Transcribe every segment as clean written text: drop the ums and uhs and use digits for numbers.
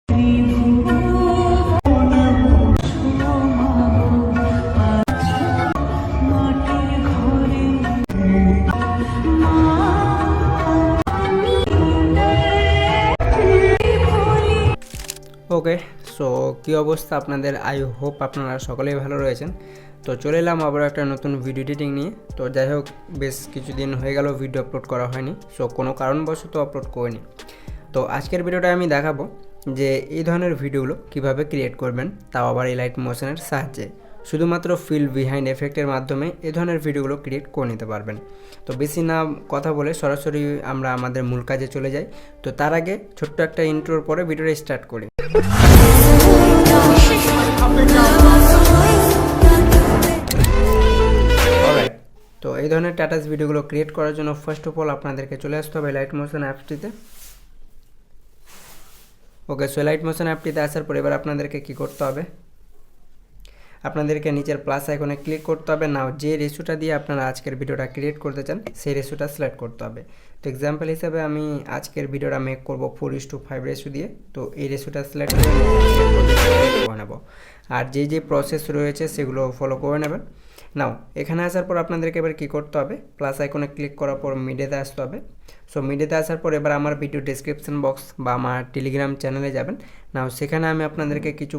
ওকে, so কী অবস্থা আপনাদের? I hope আপনারা সকলেই ভালো রয়েছেন। তো চলে এলাম আবার একটা নতুন ভিডিও এডিটিং নিয়ে। তো যাই হোক, বেশ কিছুদিন হয়ে গেল ভিডিও আপলোড করা হয়নি, সো কোনো কারণবশত আপলোড করিনি। তো আজকের ভিডিওটা আমি দেখাবো যে এই ধরনের ভিডিওগুলো কিভাবে ক্রিয়েট করবেন, তাও আবার এই লাইট মোশনের সাহায্যে। শুধুমাত্র ফিল বিহাইন্ড এফেক্টের মাধ্যমে এই ধরনের ভিডিওগুলো ক্রিয়েট করে নিতে পারবেন। তো বেশি না কথা বলে সরাসরি আমরা আমাদের মূল কাজে চলে যাই। তো তার আগে ছোট্ট একটা ইন্ট্রোর পরে ভিডিওটা স্টার্ট করি। অলরাইট, তো এই ধরনের স্ট্যাটাস ভিডিওগুলো ক্রিয়েট করার জন্য ফার্স্ট অফ অল আপনাদেরকে চলে আসতে হবে লাইট মোশন অ্যাপটিতে। ওকে, সো লাইট মোশন অ্যাপটিতে আসার পর এবার আপনাদেরকে কী করতে হবে, আপনাদেরকে নিচের প্লাস আইকনে ক্লিক করতে হবে। নাও যে রেশিওটা দিয়ে আপনারা আজকের ভিডিওটা ক্রিয়েট করতে চান সেই রেশিওটা সিলেক্ট করতে হবে। তো এক্সাম্পল হিসাবে আমি আজকের ভিডিওটা মেক করব 4:5 রেশিও দিয়ে। তো এই রেশিওটা সিলেক্ট করে নেব, আর যে প্রসেস রয়েছে সেগুলো ফলো করে নেবেন। নাও এখানে আসার পর আপনাদেরকে এবার কী করতে হবে, প্লাস আইকনে ক্লিক করার পর মিডিয়াতে আসতে হবে। সো মিডিয়াতে আসার পর এবার আমার ভিডিও ডেসক্রিপশন বক্স বা আমার টেলিগ্রাম চ্যানেলে যাবেন। নাও সেখানে আমি আপনাদেরকে কিছু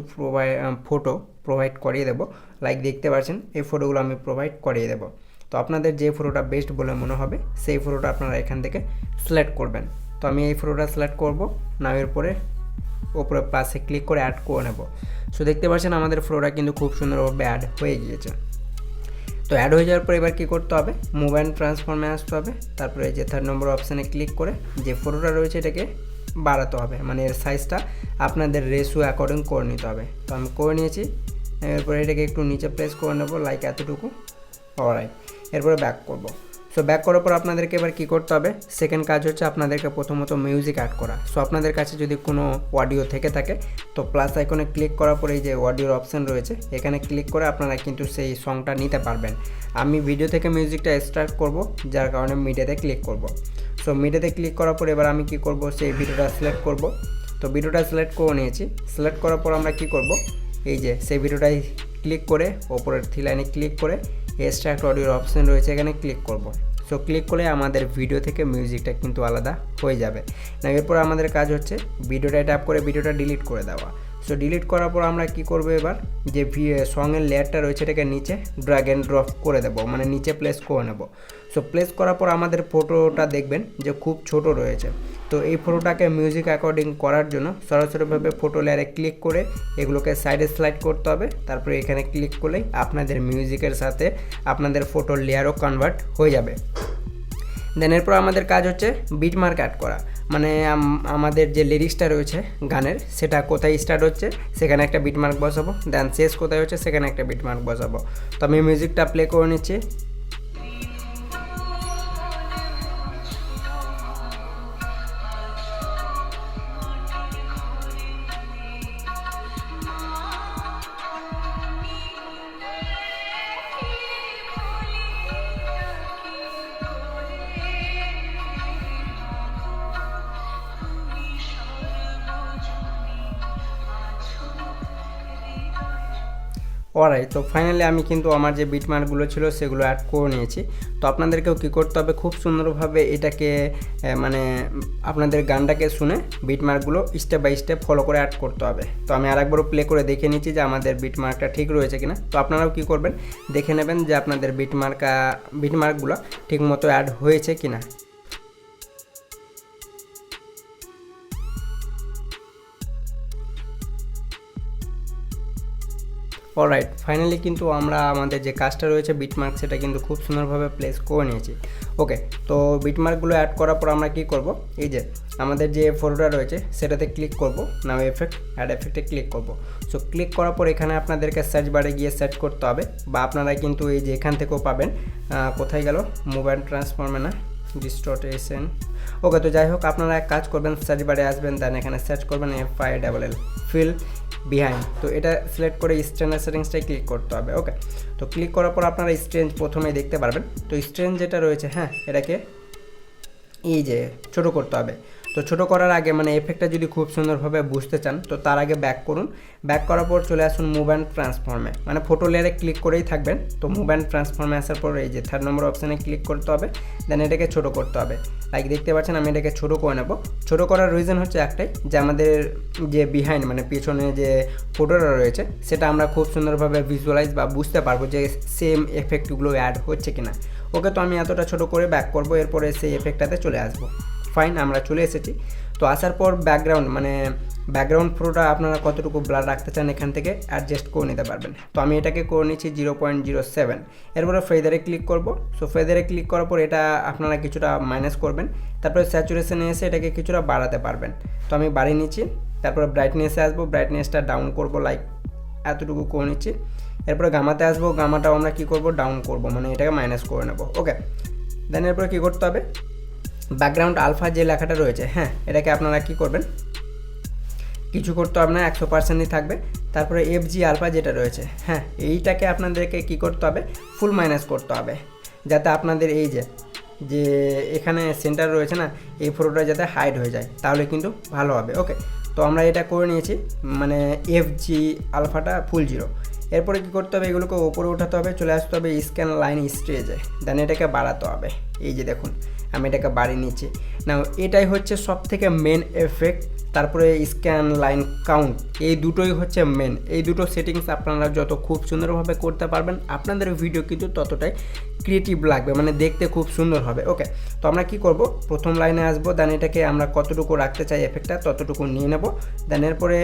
ফটো প্রোভাইড করিয়ে দেবো। লাইক দেখতে পাচ্ছেন, এই ফটোগুলো আমি প্রোভাইড করিয়ে দেবো। তো আপনাদের যে ফটোটা বেস্ট বলে মনে হবে সেই ফটোটা আপনারা এখান থেকে সিলেক্ট করবেন। তো আমি এই ফটোটা সিলেক্ট করব। নাও এরপরে ওপরে প্লাসে ক্লিক করে অ্যাড করে নেব। সো দেখতে পাচ্ছেন আমাদের ফটোটা কিন্তু খুব সুন্দরভাবে অ্যাড হয়ে গিয়েছে। তো অ্যাড হয়ে যাওয়ার পর এবার কী করতে হবে, মুভ অ্যান্ড ট্রান্সফর্মে আসতে হবে। তারপরে যে 3 নম্বর অপশানে ক্লিক করে যে ফটোটা রয়েছে এটাকে বাড়াতে হবে, মানে এর সাইজটা আপনাদের রেশিও অ্যাকর্ডিং করে নিতে হবে। তো আমি করে নিয়েছি। এরপরে এটাকে একটু নিচে প্লেস করে নেবো, লাইক এতটুকু। অলরাইট, এরপরে ব্যাক করব। সো ব্যাক করার পর আপনাদেরকে এবার কী করতে হবে, সেকেন্ড কাজ হচ্ছে আপনাদেরকে প্রথমত মিউজিক অ্যাড করা। সো আপনাদের কাছে যদি কোনো অডিও থেকে থাকে তো প্লাস আইকনে ক্লিক করার পরে এই যে অডিওর অপশান রয়েছে এখানে ক্লিক করে আপনারা কিন্তু সেই সংটা নিতে পারবেন। আমি ভিডিও থেকে মিউজিকটা স্টার্ট করব, যার কারণে মিডিয়াতে ক্লিক করব। সো মিডিয়াতে ক্লিক করার পর এবার আমি কি করব, সেই ভিডিওটা সিলেক্ট করব। তো ভিডিওটা সিলেক্ট করে নিয়েছি। সিলেক্ট করার পর আমরা কি করব, এই যে সেই ভিডিওটাই ক্লিক করে ওপরের 3 লাইনে ক্লিক করে এক্সট্রাক্ট অডিওর অপশান রয়েছে এখানে ক্লিক করব। সো ক্লিক করলে আমাদের ভিডিও থেকে মিউজিকটা কিন্তু আলাদা হয়ে যাবে না। এরপর আমাদের কাজ হচ্ছে ভিডিওটা ট্যাপ করে ভিডিওটা ডিলিট করে দেওয়া। সো ডিলিট করার পর আমরা কি করব, এবার যে সঙের লেয়ারটা রয়েছে এটাকে নিচে ড্র্যাগ অ্যান্ড ড্রপ করে দেবো, মানে নিচে প্লেস করে নেব। সো প্লেস করার পর আমাদের ফটোটা দেখবেন যে খুব ছোট রয়েছে। তো এই ফটোটাকে মিউজিক অ্যাকর্ডিং করার জন্য সরাসরিভাবে ফটো লেয়ারে ক্লিক করে এগুলোকে সাইডে স্লাইড করতে হবে। তারপরে এখানে ক্লিক করলেই আপনাদের মিউজিকের সাথে আপনাদের ফটোর লেয়ারও কনভার্ট হয়ে যাবে। দেন এরপর আমাদের কাজ হচ্ছে বিটমার্ক অ্যাড করা, মানে আমাদের যে লিরিক্সটা রয়েছে গানের সেটা কোথায় স্টার্ট হচ্ছে সেখানে একটা বিটমার্ক বসাবো, দেন শেষ কোথায় হচ্ছে সেখানে একটা বিটমার্ক বসাবো। তো আমি মিউজিকটা প্লে করে নিচ্ছি। অলরাইট, তো ফাইনালি আমি কিন্তু আমার যে বিটমার্কগুলো ছিল সেগুলো অ্যাড করে নিয়েছি। তো আপনাদেরকেও কী করতে হবে, খুব সুন্দরভাবে এটাকে মানে আপনাদের গানটাকে শুনে বিটমার্কগুলো স্টেপ বাই স্টেপ ফলো করে অ্যাড করতে হবে। তো আমি আরেকবারও প্লে করে দেখে নিচ্ছি যে আমাদের বিটমার্কটা ঠিক রয়েছে কিনা। তো আপনারাও কী করবেন, দেখে নেবেন যে আপনাদের বিটমার্কগুলো ঠিকমতো অ্যাড হয়েছে কিনা। অলরাইট, ফাইনালি কিন্তু আমরা আমাদের যে কাজটা রয়েছে বিটমার্ক সেটা কিন্তু খুব সুন্দরভাবে প্লেস করে নিয়েছি। ওকে, তো বিটমার্কগুলো অ্যাড করার পর আমরা কী করব, এই যে আমাদের যে ফটোটা রয়েছে সেটাতে ক্লিক করব, নাও এফেক্ট অ্যাড এফেক্টে ক্লিক করব। সো ক্লিক করার পর এখানে আপনাদেরকে সার্চ বারে গিয়ে সার্চ করতে হবে, বা আপনারা কিন্তু এই যে এখান থেকেও পাবেন। কোথায় গেল, মুভ অ্যান্ড ট্রান্সফর্মে না, ডিস্টর্টেশন। ওকে, তো যাই হোক আপনারা এক কাজ করবেন, সার্চ বারে আসবেন, দেন এখানে সার্চ করবেন FILL ফিল বিহাইন্ড। তো এটা সিলেক্ট করে স্ট্রেঞ্জের সেটিংসটাই ক্লিক করতে হবে। ওকে, তো ক্লিক করার পর আপনারা স্ট্রেঞ্জ প্রথমেই দেখতে পারবেন। তো স্ট্রেঞ্জ যেটা রয়েছে, হ্যাঁ, এটাকে এই যে ছোটো করতে হবে। তো ছোটো করার আগে মানে এফেক্টটা যদি খুব সুন্দরভাবে বুঝতে চান তো তার আগে ব্যাক করুন, ব্যাক করার পর চলে আসুন মুভ অ্যান্ড ট্রান্সফর্মে, মানে ফটো লেয়ারে ক্লিক করেই থাকবেন। তো মুভ অ্যান্ড ট্রান্সফর্মে আসার পর এই যে 3rd নম্বর অপশানে ক্লিক করতে হবে, দেন এটাকে ছোটো করতে হবে। লাইক দেখতে পাচ্ছেন আমি এটাকে ছোটো করে নেব। ছোটো করার রিজন হচ্ছে একটাই, যে আমাদের যে বিহাইন্ড মানে পিছনে যে ফটোটা রয়েছে সেটা আমরা খুব সুন্দরভাবে ভিজুয়ালাইজ বা বুঝতে পারবো যে সেম এফেক্টগুলো অ্যাড হচ্ছে কিনা। ওকে, তো আমি এতটা ছোটো করে ব্যাক করব, এরপরে সেই এফেক্টটাতে চলে আসবো। ফাইন, আমরা চলে এসেছি। তো আসার পর ব্যাকগ্রাউন্ড মানে ব্যাকগ্রাউন্ড ফটোটা আপনারা কতটুকু ব্লার রাখতে চান এখান থেকে অ্যাডজাস্ট করে নিতে পারবেন। তো আমি এটাকে করে নিচ্ছি 0.07। এরপরে ফেদারে ক্লিক করব। সো ফেদারে ক্লিক করার পর এটা আপনারা কিছুটা মাইনাস করবেন, তারপরে স্যাচুরেশনে এসে এটাকে কিছুটা বাড়াতে পারবেন। তো আমি বাড়িয়ে নিচ্ছি, তারপরে ব্রাইটনেসে আসবো, ব্রাইটনেসটা ডাউন করব, লাইক এতটুকু করে নিচ্ছি। এরপরে গামাতে আসবো, গামাটাও আমরা কী করব, ডাউন করব, মানে এটাকে মাইনাস করে নেব। ওকে, দেন এরপরে কী করতে হবে, ব্যাকগ্রাউন্ড আলফা যে লেখাটা রয়েছে, হ্যাঁ এটাকে আপনারা কী করবেন, কিছু করতে হবে না, 100%ই থাকবে। তারপরে FG আলফা যেটা রয়েছে, হ্যাঁ এইটাকে আপনাদেরকে কী করতে হবে, ফুল মাইনাস করতে হবে, যাতে আপনাদের এই যে এখানে সেন্টার রয়েছে না, এই ফটোটা যাতে হাইড হয়ে যায়, তাহলে কিন্তু ভালো হবে। ওকে, তো আমরা এটা করে নিয়েছি, মানে FG আলফাটা ফুল 0। এরপরে কী করতে হবে, এগুলোকে ওপরে উঠাতে হবে, চলে আসতে হবে স্ক্যান লাইন স্টেজে, দেন এটাকে বাড়াতে হবে। এই যে দেখুন আমি এটাকে বাড়িয়ে নিচ্ছি। না এটাই হচ্ছে সব থেকে মেন এফেক্ট। তারপরে স্ক্যান লাইন কাউন্ট, এই দুটোই হচ্ছে মেন। এই দুটো সেটিংস আপনারা যত খুব সুন্দরভাবে করতে পারবেন আপনাদের ভিডিও কিন্তু ততটাই ক্রিয়েটিভ লাগবে, মানে দেখতে খুব সুন্দর হবে। ওকে, তো আমরা কি করব, প্রথম লাইনে আসবো, দেন এটাকে আমরা কতটুকু রাখতে চাই এফেক্টটা ততটুকু নিয়ে নেব, দেন এরপরে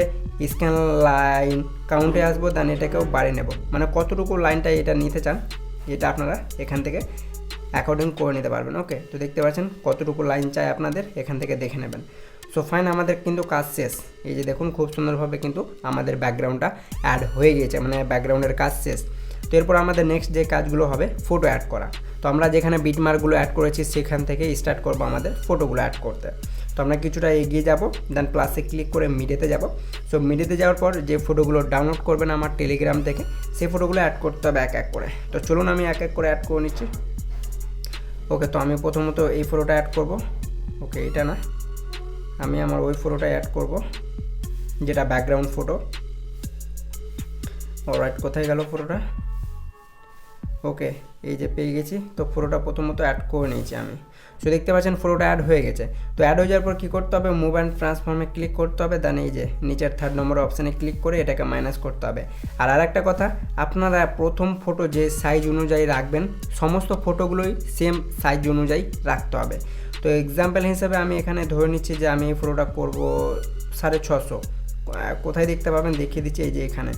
স্ক্যান লাইন কাউন্টে আসবো, দেন এটাকেও বাড়িয়ে নেব, মানে কতটুকু লাইনটা এটা নিতে চান এটা আপনারা এখান থেকে অ্যাকর্ডিং করে নিতে পারবেন। ওকে, তো দেখতে পাচ্ছেন কতটুকু লাইন চাই আপনাদের এখান থেকে দেখে নেবেন। সো ফাইন, আমাদের কিন্তু কাজ শেষ। এই যে দেখুন খুব সুন্দরভাবে কিন্তু আমাদের ব্যাকগ্রাউন্ডটা অ্যাড হয়ে গিয়েছে, মানে ব্যাকগ্রাউন্ডের কাজ শেষ। তো এরপর আমাদের নেক্সট যে কাজগুলো হবে ফটো অ্যাড করা। তো আমরা যেখানে বিটমার্কগুলো অ্যাড করেছি সেখান থেকে স্টার্ট করবো আমাদের ফটোগুলো অ্যাড করতে। তো আমরা কিছুটা এগিয়ে যাব, দেন প্লাসে ক্লিক করে মিডিয়াতে যাব। সো মিডিয়াতে যাওয়ার পর যে ফটোগুলো ডাউনলোড করবেন আমার টেলিগ্রাম থেকে, সেই ফটোগুলো অ্যাড করতে হবে এক এক করে। তো চলুন আমি এক এক করে অ্যাড করে নিচ্ছি। ওকে, তো আমি প্রথমত এই ফটোটা অ্যাড করব। ওকে, এটা না, আমি আমার ওই ফটোটা অ্যাড করব যেটা ব্যাকগ্রাউন্ড ফটো। অলরাইট, কোথায় গেল ফটোটা? ওকে, এই যে পেয়ে গেছি। তো ফটোটা প্রথমত অ্যাড করে নিয়েছি আমি। সো দেখতে পাচ্ছেন ফটোটা অ্যাড হয়ে গেছে। তো অ্যাড হয়ে যাওয়ার পর কী করতে হবে, মুভ অ্যান্ড ট্রান্সফর্মে ক্লিক করতে হবে, দেন এই যে নিচের 3rd নম্বর অপশানে ক্লিক করে এটাকে মাইনাস করতে হবে। আর আরেকটা কথা, আপনারা প্রথম ফটো যে সাইজ অনুযায়ী রাখবেন সমস্ত ফটোগুলোই সেম সাইজ অনুযায়ী রাখতে হবে। তো এক্সাম্পল হিসেবে আমি এখানে ধরে নিচ্ছি যে আমি এই ফটোটা করবো 650। কোথায় দেখতে পাবেন দেখিয়ে দিচ্ছি, এই যে এখানে।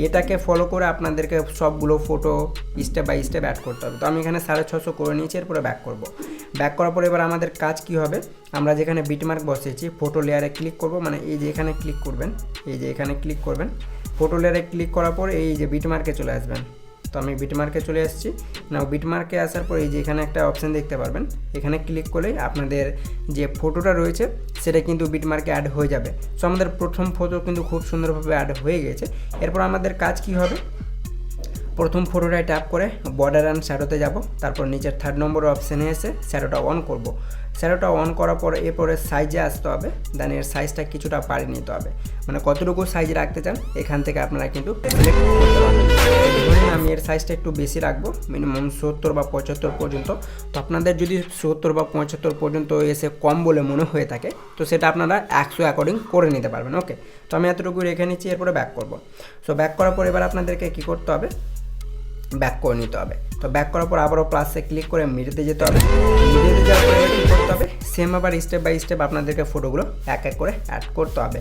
এটাকে ফলো করে আপনাদেরকে সবগুলো photo step by step add করতে হবে। তো আমি এখানে 650 করে নিয়েছি, এরপরে ব্যাক করব। ব্যাক করার পর এবার আমাদের কাজ কি হবে, আমরা যেখানে বিটমার্ক বসিয়েছি ফটো লেয়ারে ক্লিক করব, মানে এই যে এখানে ক্লিক করবেন, এই যে এখানে ক্লিক করবেন, ফটো লেয়ারে ক্লিক করার পর এই যে বিটমার্কে চলে আসবেন। তো আমি বিটমার্কে চলে আসছি। নাও বিটমার্কে আসার পর এই যে এখানে একটা অপশান দেখতে পারবেন, এখানে ক্লিক করলেই আপনাদের যে ফটোটা রয়েছে সেটা কিন্তু বিটমার্কে অ্যাড হয়ে যাবে। সো আমাদের প্রথম ফটো কিন্তু খুব সুন্দরভাবে অ্যাড হয়ে গেছে। এরপর আমাদের কাজ কি হবে, প্রথম ফটোটায় ট্যাপ করে বর্ডার অ্যান্ড শ্যাডোতে যাব, তারপর নিচের 3rd নম্বর অপশানে এসে শ্যাডোটা অন করব। শ্যাডোটা অন করার পর এরপরে সাইজে আসতে হবে, দেন এর সাইজটা কিছুটা বাড়িয়ে নিতে হবে, মানে কতটুকু সাইজ রাখতে চান এখান থেকে আপনারা কিন্তু সিলেক্ট করতে পারবেন। ধরুন আমি এর সাইজটা একটু বেশি রাখবো, মিনিমাম 70 বা 75 পর্যন্ত। তো আপনাদের যদি 70 বা 75 পর্যন্ত এসে কম বলে মনে হয়ে থাকে তো সেটা আপনারা 100 অ্যাকর্ডিং করে নিতে পারবেন। ওকে, তো আমি এতটুকু রেখে নিচ্ছি, এরপরে ব্যাক করব। সো ব্যাক করার পর এবার আপনাদেরকে কী করতে হবে, ব্যাক করে নিতে হবে। তো ব্যাক করার পর আবারও প্লাসে ক্লিক করে মিডিয়াতে যেতে হবে। মিডিয়াতে যাওয়ার পরে কী করতে হবে, সেম আবার স্টেপ বাই স্টেপ আপনাদেরকে ফটোগুলো এক এক করে অ্যাড করতে হবে।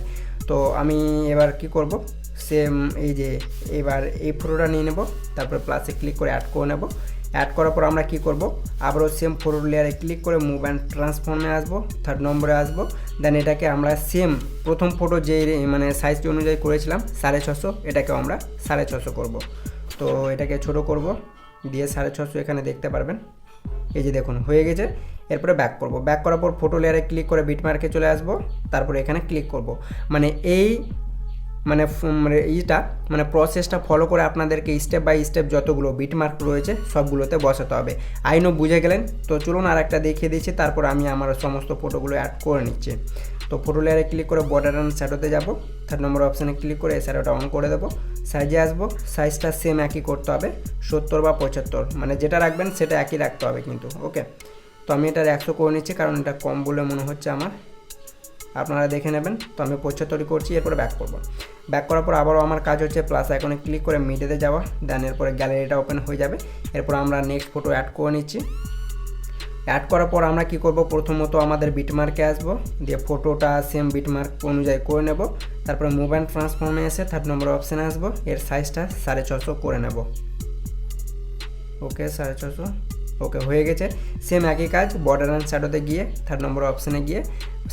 তো আমি এবার কি করব, সেম এই যে এবার এই ফটোটা নিয়ে নেব, তারপরে প্লাসে ক্লিক করে অ্যাড করে নেব। অ্যাড করার পর আমরা কি করব, আবারও সেম ফটো লেয়ারে ক্লিক করে মুভ অ্যান্ড ট্রান্সফর্মে আসবো, 3rd নম্বরে আসবো, দেন এটাকে আমরা সেম প্রথম ফটো যে মানে সাইজটি অনুযায়ী করেছিলাম 650, এটাকে আমরা 650 করব। তো এটাকে ছোট করব, দিয়ে 650 এখানে দেখতে পারবেন, এই যে দেখুন হয়ে গেছে। এরপরে ব্যাক করব। ব্যাক করার পর ফটো লেয়ারে ক্লিক করে বিটমার্কে চলে আসব, তারপরে এখানে ক্লিক করব, মানে এই মানে এইটা মানে প্রসেসটা ফলো করে আপনাদেরকে স্টেপ বাই স্টেপ যতগুলো বিটমার্ক রয়েছে সবগুলোতে বসাতে হবে। আইনো বুঝে গেলেন? তো চলুন আর একটা দেখিয়ে দিচ্ছি, তারপর আমি আমার সমস্ত ফটোগুলো অ্যাড করে নিচ্ছি। তো ফটো লেয়ারে ক্লিক করে বর্ডার অ্যান্ড শ্যাডোতে যাব, 3 নম্বর অপশানে ক্লিক করে শ্যাডোটা অন করে দেবো। সাইজে আসবো, সাইজটা সেম একই করতে হবে, 70 বা 75, মানে যেটা রাখবেন সেটা একই রাখতে হবে কিন্তু। ওকে, তো আমি এটার 100 করে নিচ্ছি কারণ এটা কম বলে মনে হচ্ছে আমার, আপনারা দেখে নেবেন। তো আমি 75 করছি, এরপরে ব্যাক করব। ব্যাক করার পর আবারও আমার কাজ হচ্ছে প্লাস আইকনে ক্লিক করে মিডিয়াতে যাওয়া, দেন এরপরে গ্যালারিটা ওপেন হয়ে যাবে। এরপর আমরা নেক্সট ফটো অ্যাড করে নিচ্ছি। অ্যাড করার পর আমরা কি করব, প্রথমত আমাদের বিটমার্কে আসব, দিয়ে ফটোটা সেম বিটমার্ক অনুযায়ী করে নেব। তারপরে মুভ অ্যান্ড ট্রান্সফর্মে এসে 3 নম্বর অপশানে আসবো, এর সাইজটা 650 করে নেব। ওকে, 650 ওকে হয়ে গেছে। সেম একই কাজ বর্ডার অ্যান্ড শ্যাডোতে গিয়ে 3 নম্বর অপশানে গিয়ে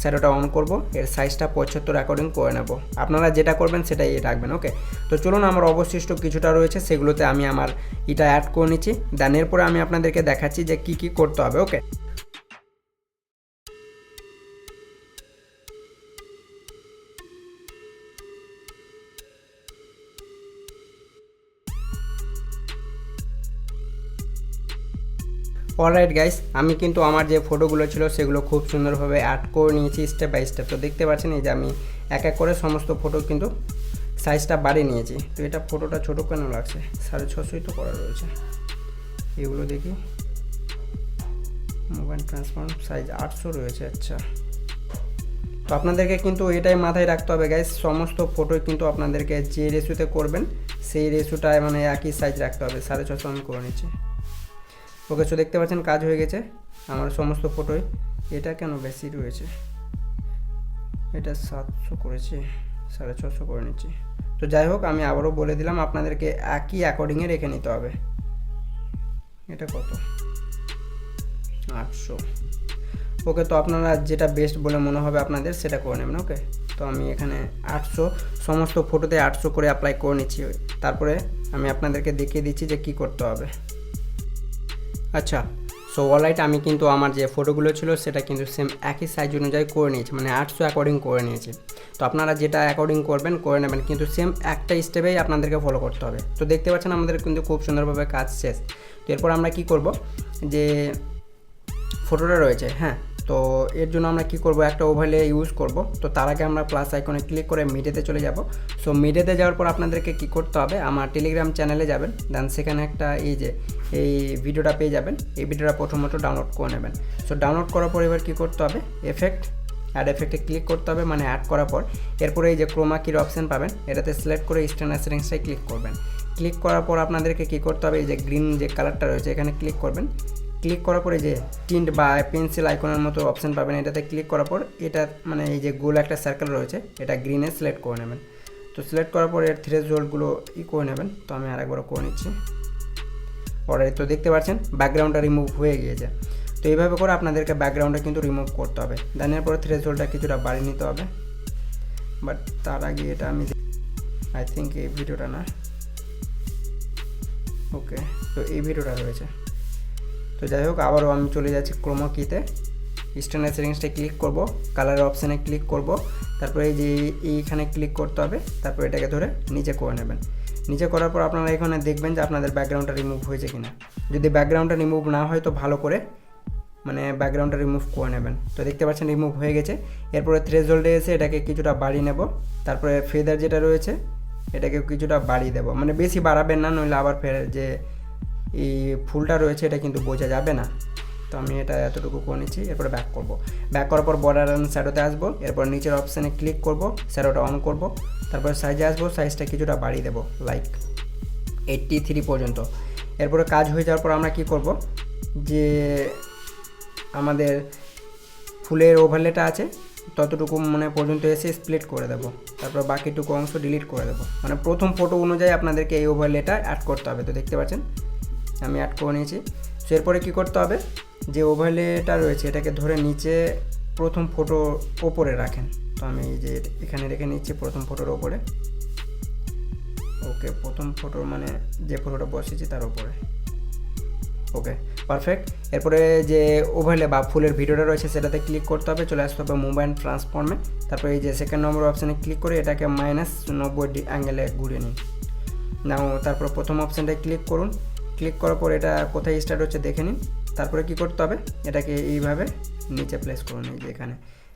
শ্যাডোটা অন করব, এর সাইজটা 75 অ্যাকর্ডিং করে নেব। আপনারা যেটা করবেন সেটাই রাখবেন। ওকে, তো চলুন আমার অবশিষ্ট কিছুটা রয়েছে সেগুলোতে আমি আমার এটা অ্যাড করে নিচ্ছি, দেন এরপরে আমি আপনাদেরকে দেখাচ্ছি যে কী কী করতে হবে। ওকে, অলরাইট গাইস, আমি কিন্তু আমার যে ফটোগুলো ছিল সেগুলো খুব সুন্দরভাবে অ্যাড করে নিয়েছি স্টেপ বাই স্টেপ। তো দেখতে পাচ্ছেন এই যে আমি এক এক করে সমস্ত ফটো কিন্তু সাইজটা বাড়িয়ে নিয়েছি। তো এটা ফটোটা ছোটো কেন লাগছে, 650 তো করা রয়েছে। এগুলো দেখি, মোবাইল ট্রান্সফর্ম সাইজ 800 রয়েছে। আচ্ছা, তো আপনাদেরকে কিন্তু এটাই মাথায় রাখতে হবে গাইস, সমস্ত ফটোই কিন্তু আপনাদেরকে যে রেশিওতে করবেন সেই রেশিওটায় মানে একই সাইজ রাখতে হবে। 650 আমি করে নিচ্ছি। ওকে, সো দেখতে পাচ্ছেন কাজ হয়ে গেছে আমার সমস্ত ফটোই। এটা কেন বেশি রয়েছে, এটা 700 করেছি, 650 করে নিচ্ছি। তো যাই হোক, আমি আবারও বলে দিলাম আপনাদেরকে একই অ্যাকর্ডিংয়ে রেখে নিতে হবে। এটা কত, 800। ওকে, তো আপনারা যেটা বেস্ট বলে মনে হবে আপনাদের সেটা করে নেবেন। ওকে, তো আমি এখানে 800 সমস্ত ফটোতে 800 করে অ্যাপ্লাই করে নিচ্ছি। তারপরে আমি আপনাদেরকে দেখিয়ে দিচ্ছি যে কি করতে হবে। আচ্ছা, সো অলরাইট, আমি কিন্তু আমার যে ফটোগুলো ছিল সেটা কিন্তু সেম একই সাইজ অনুযায়ী করে নিয়েছি, মানে 800 অ্যাকর্ডিং করে নিয়েছি। তো আপনারা যেটা অ্যাকর্ডিং করবেন করে নেবেন, কিন্তু সেম একটা স্টেপেই আপনাদেরকে ফলো করতে হবে। তো দেখতে পাচ্ছেন আমাদের কিন্তু খুব সুন্দরভাবে কাজ শেষ। তো এরপর আমরা কি করব, যে ফটোটা রয়েছে, হ্যাঁ, তো এর জন্য আমরা কি করব, একটা ওভারলে ইউজ করব। তো তার আগে আমরা প্লাস আইকনে ক্লিক করে মিডিয়াতে চলে যাব। সো মিডিয়াতে যাওয়ার পর আপনাদেরকে কি করতে হবে, আমার টেলিগ্রাম চ্যানেলে যাবেন, দেন সেখানে একটা এই ভিডিওটা পেয়ে যাবেন। এই ভিডিওটা প্রথমত ডাউনলোড করে নেবেন। সো ডাউনলোড করার পর এবার কী করতে হবে, অ্যাড এফেক্টে ক্লিক করতে হবে, মানে অ্যাড করার পর এরপরে এই যে ক্রোমা কির অপশান পাবেন, এটাতে সিলেক্ট করে স্ট্যান্ডার্ড সেটিংসটাই ক্লিক করবেন। ক্লিক করার পর আপনাদেরকে কী করতে হবে, এই যে গ্রিন যে কালারটা রয়েছে এখানে ক্লিক করবেন। ক্লিক করার পরে যে টিন্ট বা পেন্সিল আইকনের মতো অপশান পাবেন, এটাতে ক্লিক করার পর এটা মানে এই যে গোল একটা সার্কেল রয়েছে এটা গ্রিনে সিলেক্ট করে নেবেন। তো সিলেক্ট করার পর এর থ্রেশহোল্ডগুলো করে নেবেন। তো আমি আরেকবার করে নিচ্ছি। অলরেডি তো দেখতে পাচ্ছেন ব্যাকগ্রাউন্ডটা রিমুভ হয়ে গিয়েছে। তো এইভাবে করে আপনাদেরকে ব্যাকগ্রাউন্ডটা কিন্তু রিমুভ করতে হবে। দেন এরপরে থ্রেশহোল্ডটা কিছুটা বাড়িয়ে নিতে হবে। বাট তার আগে এটা আমি আই থিঙ্ক এই ভিডিওটা না, ওকে, তো এই ভিডিওটা রয়েছে। তো যাই হোক, আবারও আমি চলে যাচ্ছি ক্রোমা কিতে, স্ট্যান্ডার্ড সেটিংসটা ক্লিক করব, কালারের অপশানে ক্লিক করব, তারপরে এই যে এইখানে ক্লিক করতে হবে, তারপর এটাকে ধরে নিচে করে নেবেন। নিচে করার পর আপনারা এখানে দেখবেন যে আপনাদের ব্যাকগ্রাউন্ডটা রিমুভ হয়েছে কিনা। যদি ব্যাকগ্রাউন্ডটা রিমুভ না হয় তো ভালো করে মানে ব্যাকগ্রাউন্ডটা রিমুভ করে নেবেন। তো দেখতে পাচ্ছেন রিমুভ হয়ে গেছে। এরপরে থ্রেশহোল্ডে এসে এটাকে কিছুটা বাড়িয়ে নেব, তারপরে ফেদার যেটা রয়েছে এটাকে কিছুটা বাড়িয়ে দেবো, মানে বেশি বাড়াবেন না, নইলে আবার ফের যে এই ফুলটা রয়েছে এটা কিন্তু বোঝা যাবে না। তো আমি এটা এতটুকু করে নিচ্ছি। এরপরে ব্যাক করব। ব্যাক করার পর বর্ডার অ্যান্ড শ্যাডোতে আসবো, এরপর নিচের অপশানে ক্লিক করব, শ্যাডোটা অন করব, তারপর সাইজে আসবো, সাইজটা কিছুটা বাড়িয়ে দেবো লাইক 83 পর্যন্ত। এরপরে কাজ হয়ে যাওয়ার পর আমরা কি করব, যে আমাদের ফুলের ওভারলেটা আছে ততটুকু মানে পর্যন্ত এসে স্প্লিট করে দেবো, তারপর বাকিটুকু অংশ ডিলিট করে দেবো। মানে প্রথম ফটো অনুযায়ী আপনাদেরকে এই ওভারলেটা অ্যাড করতে হবে। তো দেখতে পাচ্ছেন আমি অ্যাড করে নিয়েছি। সো এরপরে কী করতে হবে, যে ওভারলেটা রয়েছে এটাকে ধরে নিচে প্রথম ফটো ওপরে রাখেন। তো আমি এই যে এখানে রেখে নিচ্ছি প্রথম ফটোর ওপরে। ওকে, প্রথম ফটোর মানে যে ফটোটা বসেছি তার ওপরে। ওকে, পারফেক্ট। এরপরে যে ওভারলে বা ফুলের ভিডিওটা রয়েছে সেটাতে ক্লিক করতে হবে, চলে আসতে হবে মোবাইল ট্রান্সফর্মে। তারপরে এই যে সেকেন্ড নম্বর অপশানে ক্লিক করে এটাকে -90 অ্যাঙ্গেলে ঘুরিয়ে নিন। নাও তারপর প্রথম অপশানটায় ক্লিক করুন, ক্লিক করার পর এটা কোথায় স্টার্ট হচ্ছে দেখে নিন। তারপরে কি করতে হবে, এটাকে এইভাবে নিচে প্লেস করুন, এই যে এখানে।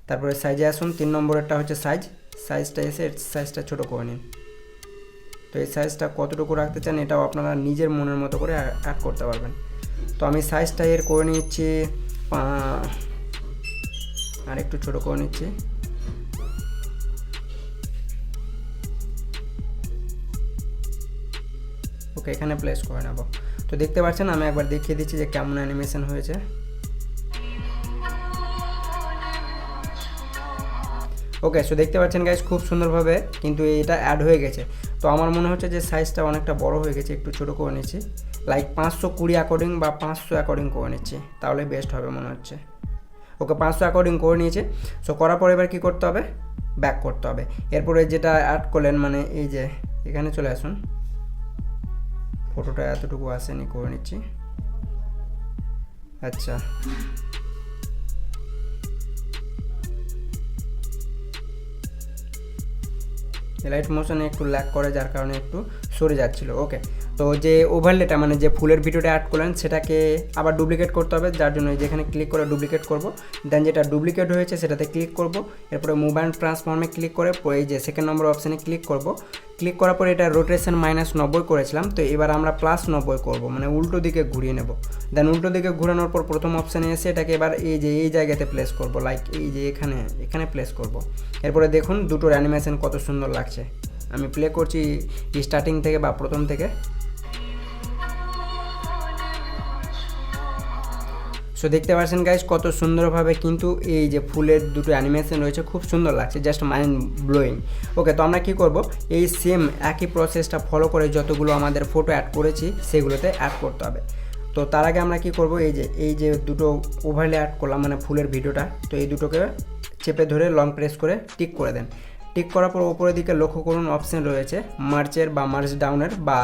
তারপরে সাইজে আসুন, 3 নম্বরেরটা হচ্ছে সাইজটা এসে সাইজটা ছোটো করে নিন। তো এই সাইজটা কতটুকু রাখতে চান এটাও আপনারা নিজের মনের মতো করে অ্যাড করতে পারবেন। তো আমি সাইজটা এর করে নিচ্ছি, আর একটু ছোটো করে নিচ্ছি। ওকে, এখানে প্লেস করে নেব। তো দেখতে পাচ্ছেন, আমি একবার দেখিয়ে দিচ্ছি যে কেমন অ্যানিমেশন হয়েছে। ওকে, সো দেখতে পাচ্ছেন গাইস খুব সুন্দরভাবে কিন্তু এটা অ্যাড হয়ে গেছে। তো আমার মনে হচ্ছে যে সাইজটা অনেকটা বড় হয়ে গেছে, একটু ছোটো করে নিচ্ছি, লাইক 520 অ্যাকর্ডিং বা 500 অ্যাকর্ডিং করে নিচ্ছি, তাহলে বেস্ট হবে মনে হচ্ছে। ওকে, 500 অ্যাকর্ডিং করে নিয়েছে। সো করার পর এবার কী করতে হবে, ব্যাক করতে হবে। এরপরে যেটা অ্যাড করলেন মানে এই যে এখানে চলে আসুন, ফটোটা এতটুকু আসেনি, করে নিচ্ছি। আচ্ছা, লাইট মোশনে একটু ল্যাগ করে, যার কারণে একটু সরে যাচ্ছিল। ওকে, তো যে ওভারলেটা মানে যে ফুলের ভিডিওটা অ্যাড করলেন সেটাকে আবার ডুপ্লিকেট করতে হবে, যার জন্য যেখানে ক্লিক করে ডুপ্লিকেট করব। দেন যেটা ডুপ্লিকেট হয়েছে সেটাতে ক্লিক করব, এরপরে মোবাইল ট্রান্সফর্মে ক্লিক করে এই যে সেকেন্ড নম্বর অপশানে ক্লিক করব। ক্লিক করার পরে এটা রোটেশন -90 করেছিলাম, তো এবার আমরা +90 করব, মানে উল্টো দিকে ঘুরিয়ে নেব। দেন উল্টো দিকে ঘোরানোর পর প্রথম অপশানে এসে এটাকে এবার এই যে এই জায়গাতে প্লেস করব, লাইক এই যে এখানে প্লেস করব। এরপরে দেখুন দুটোর অ্যানিমেশন কত সুন্দর লাগছে। আমি প্লে করছি স্টার্টিং থেকে বা প্রথম থেকে। সো দেখতে পাচ্ছেন গাইস কত সুন্দরভাবে কিন্তু এই যে ফুলের দুটো অ্যানিমেশন রয়েছে, খুব সুন্দর লাগছে, জাস্ট মাইন্ড ব্লোয়িং। ওকে, তো আমরা কী করব, এই সেম একই প্রসেসটা ফলো করে যতগুলো আমাদের ফটো অ্যাড করেছি সেগুলোতে অ্যাড করতে হবে। তো তার আগে আমরা কী করব, এই যে দুটো ওভারলে অ্যাড করলাম মানে ফুলের ভিডিওটা, তো এই দুটোকে চেপে ধরে লং প্রেস করে টিক করে দেন। টিক করার পর ওপরের দিকে লক্ষ্য করুন অপশান রয়েছে মার্চের বা মার্চ ডাউনের, বা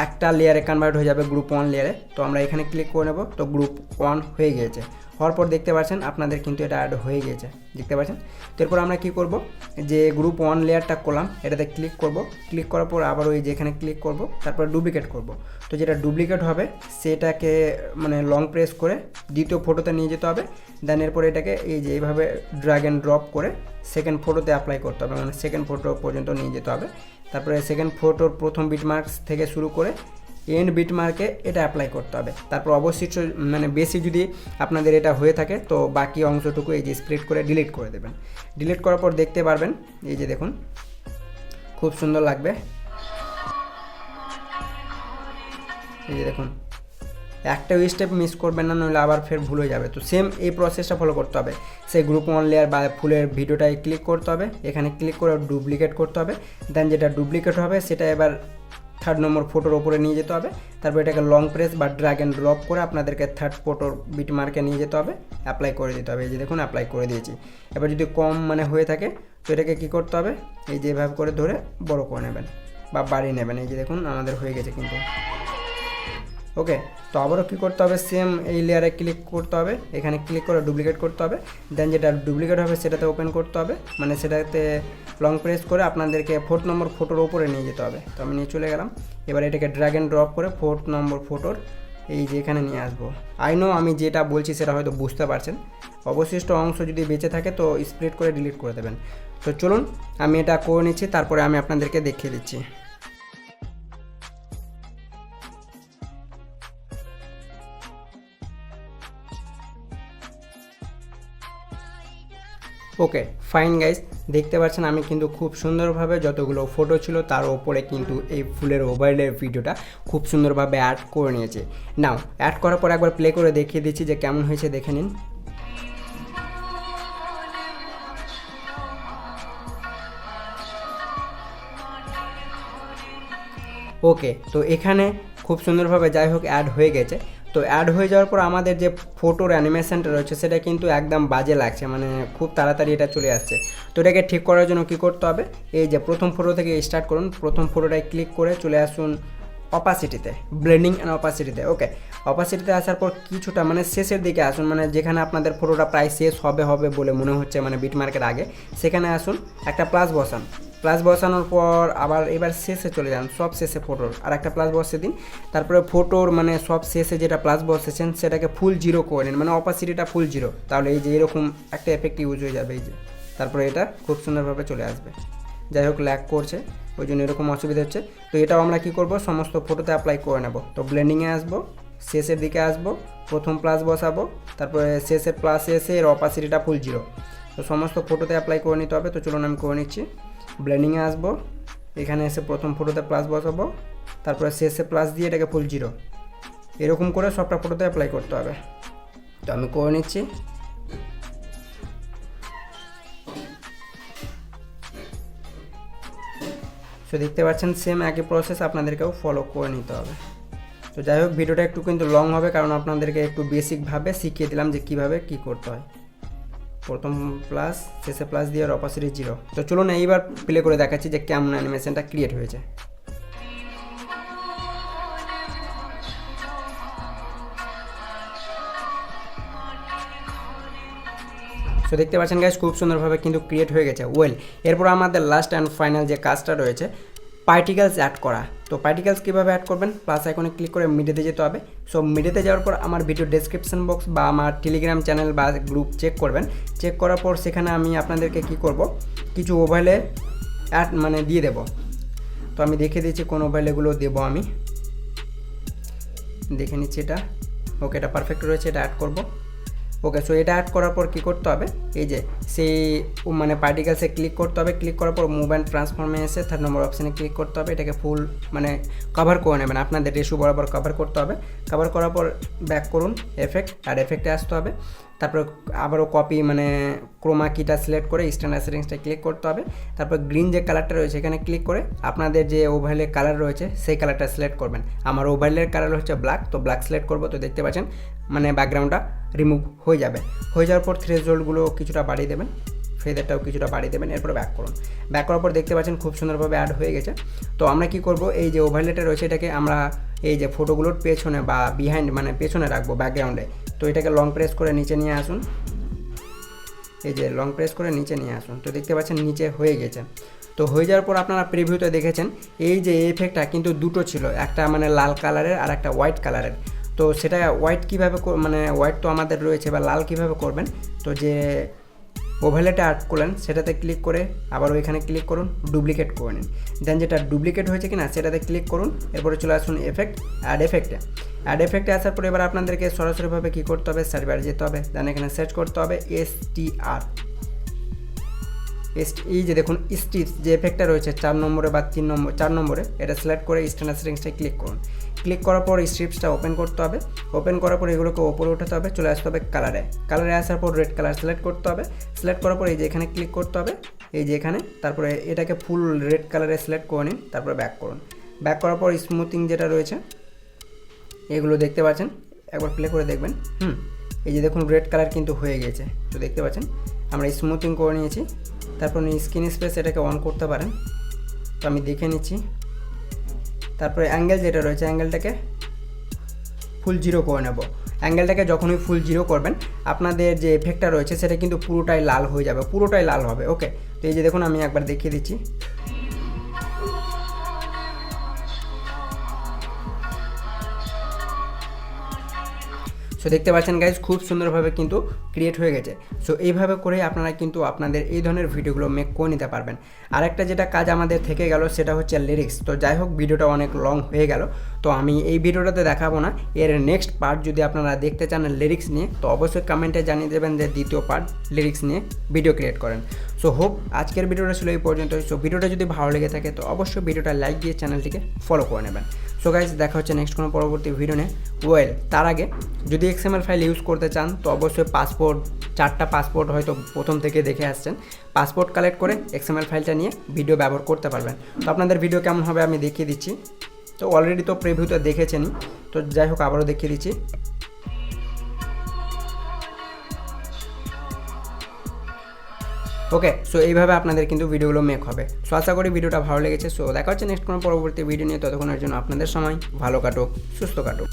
একটা লেয়ারে কনভার্ট হয়ে যাবে গ্রুপ 1 লেয়ারে। তো আমরা এখানে ক্লিক করে নেব, তো গ্রুপ 1 হয়ে গিয়েছে। হওয়ার পর দেখতে পাচ্ছেন আপনাদের কিন্তু এটা অ্যাড হয়ে গিয়েছে, দেখতে পাচ্ছেন। তো এরপর আমরা কী করব, যে গ্রুপ 1 লেয়ারটা করলাম এটাতে ক্লিক করব, ক্লিক করার পর আবার ওই যেখানে ক্লিক করব, তারপর ডুপ্লিকেট করব। তো যেটা ডুপ্লিকেট হবে সেটাকে মানে লং প্রেস করে দ্বিতীয় ফটোতে নিয়ে যেতে হবে। দেন এরপর এটাকে এই যে এইভাবে ড্র্যাগ অ্যান্ড ড্রপ করে সেকেন্ড ফটোতে অ্যাপ্লাই করতে হবে, মানে সেকেন্ড ফটো পর্যন্ত নিয়ে যেতে হবে। তারপরে সেকেন্ড ফটোর প্রথম বিটমার্কস থেকে শুরু করে এন্ড বিটমার্কে এটা অ্যাপ্লাই করতে হবে। তারপর অবশিষ্ট মানে বেশি যদি আপনাদের এটা হয়ে থাকে তো বাকি অংশটুকু এই যে স্প্লিট করে ডিলিট করে দেবেন। ডিলিট করার পর দেখতে পারবেন এই যে দেখুন খুব সুন্দর লাগবে। এই যে দেখুন, একটা স্টেপ মিস করবেন না, নইলে আবার ফের ভুল হয়ে যাবে। তো সেম এই প্রসেসটা ফলো করতে হবে। সেই গ্রুপ 1 লেয়ার বা ফুলের ভিডিওটায় ক্লিক করতে হবে, এখানে ক্লিক করে ডুপ্লিকেট করতে হবে। দেন যেটা ডুপ্লিকেট হবে সেটা এবার 3rd নম্বর ফটোর ওপরে নিয়ে যেতে হবে। তারপর এটাকে লং প্রেস বা ড্র্যাগ অ্যান্ড ড্রপ করে আপনাদেরকে 3rd ফটোর বিটমার্কে নিয়ে যেতে হবে, অ্যাপ্লাই করে দিতে হবে। এই যে দেখুন অ্যাপ্লাই করে দিয়েছি। এবার যদি কম মানে হয়ে থাকে তো এটাকে কী করতে হবে, এই যে এভাবে করে ধরে বড় করে নেবেন বা বাড়িয়ে নেবেন। এই যে দেখুন আমাদের হয়ে গেছে কিন্তু। ওকে, তো আবারও কী করতে হবে, সেম এই লেয়ারে ক্লিক করতে হবে, এখানে ক্লিক করে ডুপ্লিকেট করতে হবে। দেন যেটা ডুপ্লিকেট হবে সেটাতে ওপেন করতে হবে, মানে সেটাতে লং প্রেস করে আপনাদেরকে 4th নম্বর ফটোর ওপরে নিয়ে যেতে হবে। তো আমি নিয়ে চলে গেলাম। এবার এটাকে ড্র্যাগ অ্যান্ড ড্রপ করে 4th নম্বর ফটোর এই যে এখানে নিয়ে আসবো। আই নো আমি যেটা বলছি সেটা হয়তো বুঝতে পারছেন। অবশিষ্ট অংশ যদি বেঁচে থাকে তো স্প্লিট করে ডিলিট করে দেবেন। তো চলুন আমি এটা করে নিচ্ছি, তারপরে আমি আপনাদেরকে দেখিয়ে দিচ্ছি। ওকে ফাইন গাইস, দেখতে পাচ্ছেন আমি কিন্তু খুব সুন্দরভাবে যতগুলো ফটো ছিল তার ওপরে কিন্তু এই ফুলের ওভারলে ভিডিওটা খুব সুন্দরভাবে অ্যাড করে নিয়েছে। নাও অ্যাড করার পর একবার প্লে করে দেখিয়ে দিচ্ছি যে কেমন হয়েছে, দেখে নিন। ওকে, তো এখানে খুব সুন্দরভাবে যাই হোক অ্যাড হয়ে গেছে। তো অ্যাড হয়ে যাওয়ার পর আমাদের যে ফটোর অ্যানিমেশনটা রয়েছে সেটা কিন্তু একদম বাজে লাগছে, মানে খুব তাড়াতাড়ি এটা চলে আসছে। তো এটাকে ঠিক করার জন্য কী করতে হবে, এই যে প্রথম ফটো থেকে স্টার্ট করুন, প্রথম ফটোটায় ক্লিক করে চলে আসুন অপাসিটিতে, ব্লেন্ডিং অ্যান্ড অপাসিটিতে। ওকে, অপাসিটিতে আসার পর কিছুটা মানে শেষের দিকে আসুন, মানে যেখানে আপনাদের ফটোটা প্রায় শেষ হবে বলে মনে হচ্ছে, মানে বিটমার্কের আগে, সেখানে আসুন, একটা প্লাস বসান। প্লাস বসানোর পর আবার এবার শেষে চলে যান, সব শেষে ফটোর আর একটা প্লাস বসিয়ে দিন। তারপরে ফটোর মানে সব শেষে যেটা প্লাস বসেছেন সেটাকে ফুল জিরো করে নিন, মানে অপাসিটিটা ফুল জিরো। তাহলে এই যে এরকম একটা এফেক্ট ইউজ হয়ে যাবে, এই যে। তারপরে এটা খুব সুন্দরভাবে চলে আসবে। যাই হোক, ল্যাগ করছে, ওই জন্য এরকম অসুবিধা হচ্ছে। তো এটাও আমরা কী করব, সমস্ত ফটোতে অ্যাপ্লাই করে নেব। তো ব্লেন্ডিংয়ে আসবো, শেষের দিকে আসবো, প্রথম প্লাস বসাবো, তারপরে শেষের প্লাসে এসে এর অপাসিটিটা ফুল জিরো। তো সমস্ত ফটোতে অ্যাপ্লাই করে নিতে হবে। তো চলুন আমি করে নিচ্ছি। ব্লেন্ডিংয়ে আসবো, এখানে এসে প্রথম ফটোতে প্লাস বসাবো, তারপরে শেষে প্লাস দিয়ে এটাকে ফুল জিরো, এরকম করে সবটা ফটোতে অ্যাপ্লাই করতে হবে। তো আমি করে নিচ্ছি। তো দেখতে পাচ্ছেন সেম একই প্রসেস আপনাদেরকেও ফলো করে নিতে হবে। তো যাই হোক, ভিডিওটা একটু কিন্তু লং হবে, কারণ আপনাদেরকে একটু বেসিকভাবে শিখিয়ে দিলাম যে কীভাবে কী করতে হয়। প্রথম প্লাস, শেষে প্লাস দিয়ে অপাসিটি জিরো। তো চলুন এইবার প্লে করে দেখাচ্ছি যে কেমন অ্যানিমেশনটা ক্রিয়েট হয়েছে। তো দেখতে পাচ্ছেন গাইস, খুব সুন্দরভাবে কিন্তু ক্রিয়েট হয়ে গেছে। ওয়েল, এরপর আমাদের লাস্ট অ্যান্ড ফাইনাল যে কাজটা রয়েছে, পার্টিকেলস অ্যাড করা। তো পার্টিকেলস কীভাবে অ্যাড করবেন, প্লাস আইকনে ক্লিক করে মিডিয়াতে যেতে হবে। সো মিডিয়াতে যাওয়ার পর আমার ভিডিও ডেসক্রিপশন বক্স বা আমার টেলিগ্রাম চ্যানেল বা গ্রুপ চেক করবেন। চেক করার পর সেখানে আমি আপনাদেরকে কি করব, কিছু ওভারলে অ্যাড মানে দিয়ে দেব। তো আমি দেখে দিচ্ছি কোন ওভারলেগুলো দেবো, আমি দেখে নিচ্ছি। এটা ওকে, এটা পারফেক্ট রয়েছে, এটা অ্যাড করব। ওকে, সো এটা অ্যাড করার পর কী করতে হবে, এই যে সেই মানে পার্টিকেলসে ক্লিক করতে হবে। ক্লিক করার পর মুভ অ্যান্ড ট্রান্সফর্মে এসে 3 নম্বর অপশানে ক্লিক করতে হবে। এটাকে ফুল মানে কভার করে নেবেন, আপনাদের রেশু বরাবর কভার করতে হবে। কভার করার পর ব্যাক করুন, এফেক্ট, আর এফেক্টে আসতে হবে। তারপর আবারও কপি মানে ক্রোমা কিটা সিলেক্ট করে স্ট্যান্ডার্ড সেটিংসটা ক্লিক করতে হবে। তারপর গ্রিন যে কালারটা রয়েছে এখানে ক্লিক করে আপনাদের যে ওভারলে কালার রয়েছে সেই কালারটা সিলেক্ট করবেন। আমার ওভারলের কালার হচ্ছে ব্ল্যাক, তো ব্ল্যাক সিলেক্ট করবো। তো দেখতে পাচ্ছেন মানে ব্যাকগ্রাউন্ডটা রিমুভ হয়ে যাবে। হয়ে যাওয়ার পর থ্রেশহোল্ডগুলো কিছুটা বাড়িয়ে দেবেন, ফেদারটাও কিছুটা বাড়িয়ে দেবেন। এরপরে ব্যাক করুন। ব্যাক করার পর দেখতে পাচ্ছেন খুব সুন্দরভাবে অ্যাড হয়ে গেছে। তো আমরা কি করব, এই যে ওভারলেটা রয়েছে এটাকে আমরা এই যে ফটোগুলোর পেছনে বা বিহাইন্ড মানে পেছনে রাখবো ব্যাকগ্রাউন্ডে। তো এটাকে লং প্রেস করে নিচে নিয়ে আসুন, এই যে লং প্রেস করে নিচে নিয়ে আসুন। তো দেখতে পাচ্ছেন নিচে হয়ে গেছে। তো হয়ে যাওয়ার পর আপনারা প্রিভিউতে দেখেছেন এই যে এফেক্টটা কিন্তু দুটো ছিল, একটা মানে লাল কালারের আর একটা হোয়াইট কালারের। তো সেটা হোয়াইট কীভাবে মানে হোয়াইট তো আমাদের রয়েছে, বা লাল কীভাবে করবেন, তো যে ওভারলেটা অ্যাড করলেন সেটাতে ক্লিক করে আবার ওইখানে ক্লিক করুন, ডুপ্লিকেট করে নিন। দেন যেটা ডুপ্লিকেট হয়েছে কিনা সেটাতে ক্লিক করুন। এরপরে চলে আসুন এফেক্ট, অ্যাড এফেক্টে। অ্যাড এফেক্টে আসার পরে এবার আপনাদেরকে সরাসরিভাবে কী করতে হবে, সার্ভারে যেতে হবে। দেন এখানে সার্চ করতে হবে STR। এই যে দেখুন স্টিচ যে এফেক্টটা রয়েছে 4 নম্বরে বা 4 নম্বরে, এটা সিলেক্ট করে স্ট্যান্ডার্ড সেটিংসটায় ক্লিক করুন। ক্লিক করার পর স্ট্রিপসটা ওপেন করতে হবে। ওপেন করার পর এগুলোকে ওপরে উঠাতে হবে, চলে আসতে হবে কালারে। কালারে আসার পর রেড কালার সিলেক্ট করতে হবে। সিলেক্ট করার পর এই যে এখানে ক্লিক করতে হবে, এই যে এখানে। তারপরে এটাকে ফুল রেড কালারে সিলেক্ট করে নিন, তারপরে ব্যাক করুন। ব্যাক করার পর স্মুথিং যেটা রয়েছে এগুলো দেখতে পাচ্ছেন, একবার প্লে করে দেখবেন। এই যে দেখুন রেড কালার কিন্তু হয়ে গেছে। তো দেখতে পাচ্ছেন আমরা স্মুথিং করে নিয়েছি। তারপর স্ক্রিন স্পেস এটাকে অন করতে পারেন। তো আমি দেখে নিচ্ছি। তারপরে অ্যাঙ্গেল যেটা রয়েছে অ্যাঙ্গেলটাকে ফুল জিরো করে নেব। অ্যাঙ্গেলটাকে যখনই ফুল জিরো করবেন আপনাদের যে এফেক্টটা রয়েছে সেটা কিন্তু পুরোটাই লাল হয়ে যাবে, পুরোটাই লাল হবে। ওকে, তো এই যে দেখুন আমি একবার দেখিয়ে দিচ্ছি। সো দেখতে পাচ্ছেন গাইজ খুব সুন্দরভাবে কিন্তু ক্রিয়েট হয়ে গেছে। সো এইভাবে করে আপনারা কিন্তু আপনাদের এই ধরনের ভিডিওগুলো মেক করে নিতে পারবেন। আরেকটা যেটা কাজ আমাদের থেকে গেল সেটা হচ্ছে লিরিক্স। তো যাই হোক ভিডিওটা অনেক লং হয়ে গেল, তো আমি এই ভিডিওটাতে দেখাবো না। এর নেক্সট পার্ট যদি আপনারা দেখতে চান লিরিক্স নিয়ে, তো অবশ্যই কমেন্টে জানিয়ে দেবেন যে দ্বিতীয় পার্ট লিরিক্স নিয়ে ভিডিও ক্রিয়েট করেন। সো হোপ আজকের ভিডিওটা ছিল এই পর্যন্ত। সো ভিডিওটা যদি ভালো লেগে থাকে তো অবশ্যই ভিডিওটা লাইক দিয়ে চ্যানেলটিকে ফলো করে নেবেন। সো গাইজ দেখা হচ্ছে নেক্সট কোনো পরবর্তী ভিডিও নিয়ে। ওয়েল, তার আগে যদি XML ফাইল ইউজ করতে চান তো অবশ্যই পাসপোর্ট, 4টা পাসপোর্ট হয়তো প্রথম থেকে দেখে আসছেন, পাসপোর্ট কালেক্ট করে XML ফাইলটা নিয়ে ভিডিও ব্যবহার করতে পারবেন। তো আপনাদের ভিডিও কেমন হবে আমি দেখিয়ে দিচ্ছি। তো অলরেডি তো প্রিভিউতে দেখেছেনই, তো যাই হোক আবারও দেখিয়ে দিচ্ছি। ওকে, সো এইভাবে আপনাদের কিন্তু ভিডিওগুলো মেক হবে। সো আশা করি ভিডিওটা ভালো লেগেছে। সো দেখা হচ্ছে নেক্সট কোনো পরবর্তী ভিডিও নিয়ে। ততক্ষণের জন্য আপনাদের সময় ভালো কাটুক, সুস্থ কাটুক।